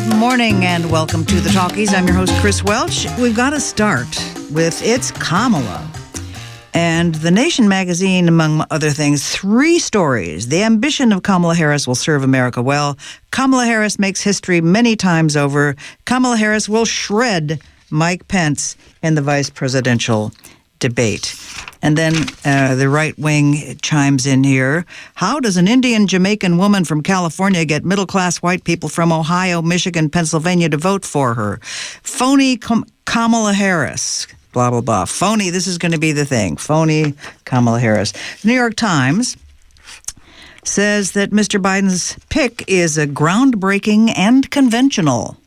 Good morning and welcome to The Talkies. I'm your host, Chris Welch. We've got to start with It's Kamala. And The Nation magazine, among other things, 3 stories. The ambition of Kamala Harris will serve America well. Kamala Harris makes history many times over. Kamala Harris will shred Mike Pence in the vice presidential debate. And then the right wing chimes in here. How does an Indian Jamaican woman from California get middle-class white people from Ohio, Michigan, Pennsylvania to vote for her? Phony Kamala Harris. Blah, blah, blah. Phony, this is going to be the thing. Phony Kamala Harris. The New York Times says that Mr. Biden's pick is a groundbreaking and conventional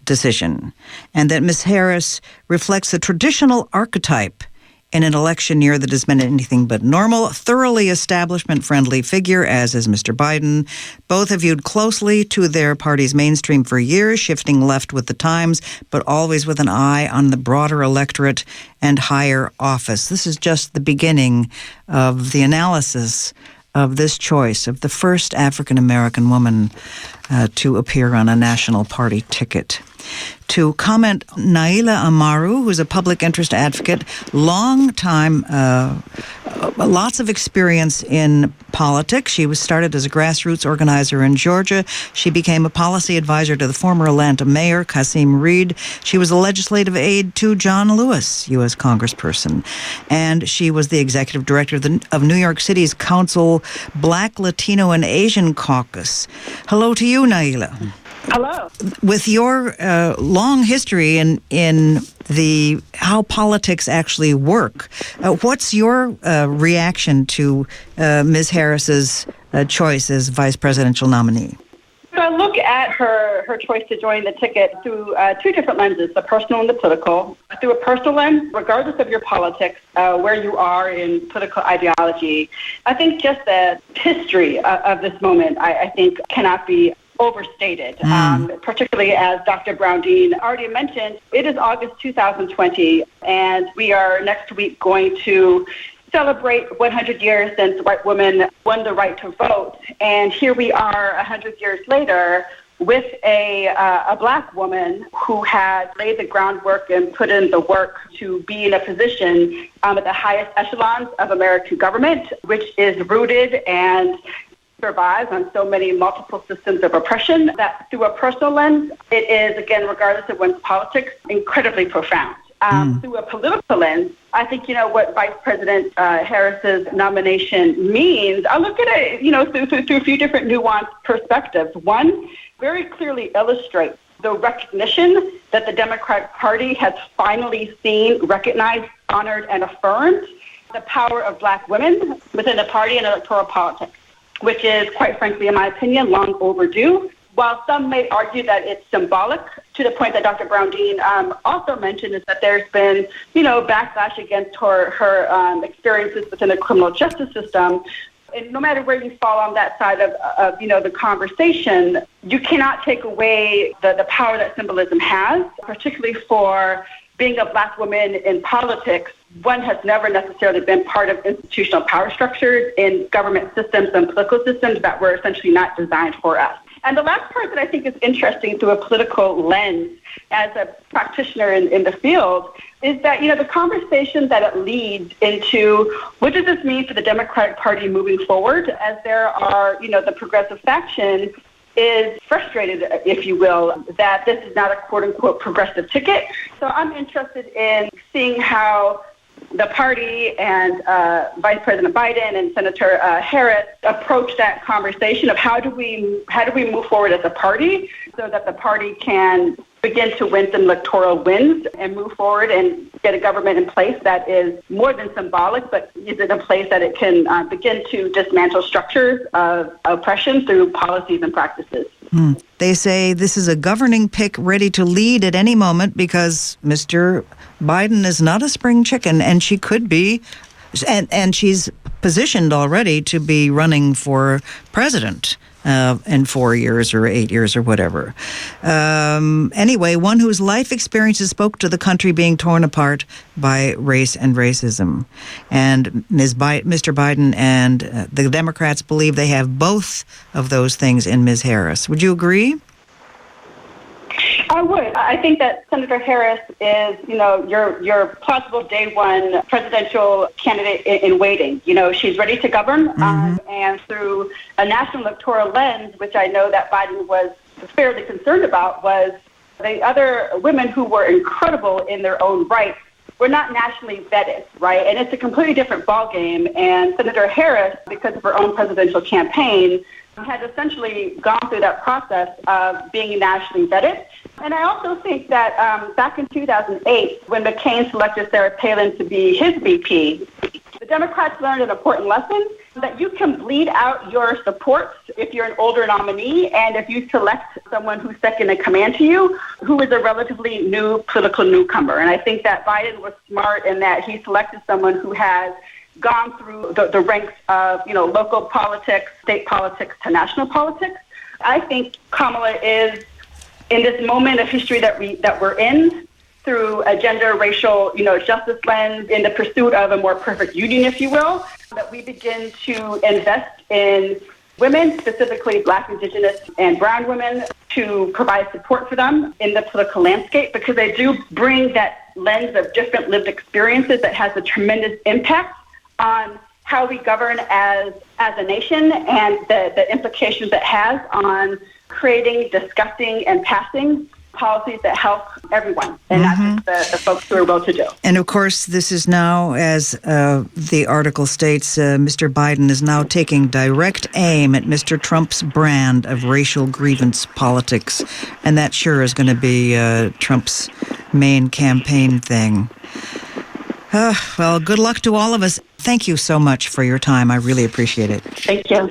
decision, and that Ms. Harris reflects a traditional archetype in an election year that has been anything but normal, thoroughly establishment-friendly figure, as is Mr. Biden. Both have viewed closely to their party's mainstream for years, shifting left with the times, but always with an eye on the broader electorate and higher office. This is just the beginning of the analysis of this choice of the first African-American woman to appear on a national party ticket. To comment, Naila Amaru, who's a public interest advocate, long time, lots of experience in politics. She was started as a grassroots organizer in Georgia. She became a policy advisor to the former Atlanta mayor, Kasim Reed. She was a legislative aide to John Lewis, U.S. congressperson. And she was the executive director of New York City's Council Black, Latino, and Asian Caucus. Hello to you, Naila. Hello. With your long history in the how politics actually work, what's your reaction to Ms. Harris's choice as vice presidential nominee? So I look at her choice to join the ticket through 2 different lenses, the personal and the political. Through a personal lens, regardless of your politics, where you are in political ideology, I think just the history of this moment, I think, cannot be overstated, particularly as Dr. Brown-Dean already mentioned. It is August 2020, and we are next week going to celebrate 100 years since white women won the right to vote. And here we are 100 years later with a black woman who had laid the groundwork and put in the work to be in a position at the highest echelons of American government, which is rooted and survives on so many multiple systems of oppression that through a personal lens, it is, again, regardless of one's politics, incredibly profound. Through a political lens, I think, what Vice President Harris's nomination means. I look at it, through a few different nuanced perspectives. One, very clearly illustrates the recognition that the Democratic Party has finally seen, recognized, honored, and affirmed the power of black women within the party and electoral politics, which is, quite frankly, in my opinion, long overdue. While some may argue that it's symbolic, to the point that Dr. Brown-Dean also mentioned, is that there's been, backlash against her experiences within the criminal justice system. And no matter where you fall on that side of the conversation, you cannot take away the power that symbolism has, particularly for being a black woman in politics. One has never necessarily been part of institutional power structures in government systems and political systems that were essentially not designed for us. And the last part that I think is interesting through a political lens as a practitioner in the field is that, the conversation that it leads into what does this mean for the Democratic Party moving forward, as there are, the progressive faction is frustrated, if you will, that this is not a quote-unquote progressive ticket. So I'm interested in seeing how the party and Vice President Biden and Senator Harris approach that conversation of how do we move forward as a party so that the party can begin to win some electoral wins and move forward and get a government in place that is more than symbolic, but is in a place that it can begin to dismantle structures of oppression through policies and practices. They say this is a governing pick ready to lead at any moment because Mr. Biden is not a spring chicken, and she could be, and she's positioned already to be running for president in 4 years or 8 years or whatever. Anyway, one whose life experiences spoke to the country being torn apart by race and racism. And Mr. Biden and the Democrats believe they have both of those things in Ms. Harris. Would you agree? I would. I think that Senator Harris is, your plausible day one presidential candidate in waiting. She's ready to govern, and through a national electoral lens, which I know that Biden was fairly concerned about, was the other women who were incredible in their own right were not nationally vetted, right? And it's a completely different ballgame. And Senator Harris, because of her own presidential campaign, had essentially gone through that process of being nationally vetted. And I also think that back in 2008, when McCain selected Sarah Palin to be his VP, the Democrats learned an important lesson that you can bleed out your support if you're an older nominee and if you select someone who's second in command to you, who is a relatively new political newcomer. And I think that Biden was smart in that he selected someone who has gone through the ranks of, local politics, state politics to national politics. I think Kamala is, in this moment of history that we're in, through a gender, racial, justice lens, in the pursuit of a more perfect union, if you will, that we begin to invest in women, specifically Black, Indigenous, and Brown women, to provide support for them in the political landscape, because they do bring that lens of different lived experiences that has a tremendous impact on how we govern as a nation and the implications it has on creating, discussing, and passing policies that help everyone, and not just the folks who are well-to-do. And of course, this is now, as the article states, Mr. Biden is now taking direct aim at Mr. Trump's brand of racial grievance politics, and that sure is going to be Trump's main campaign thing. Well, good luck to all of us. Thank you so much for your time. I really appreciate it. Thank you.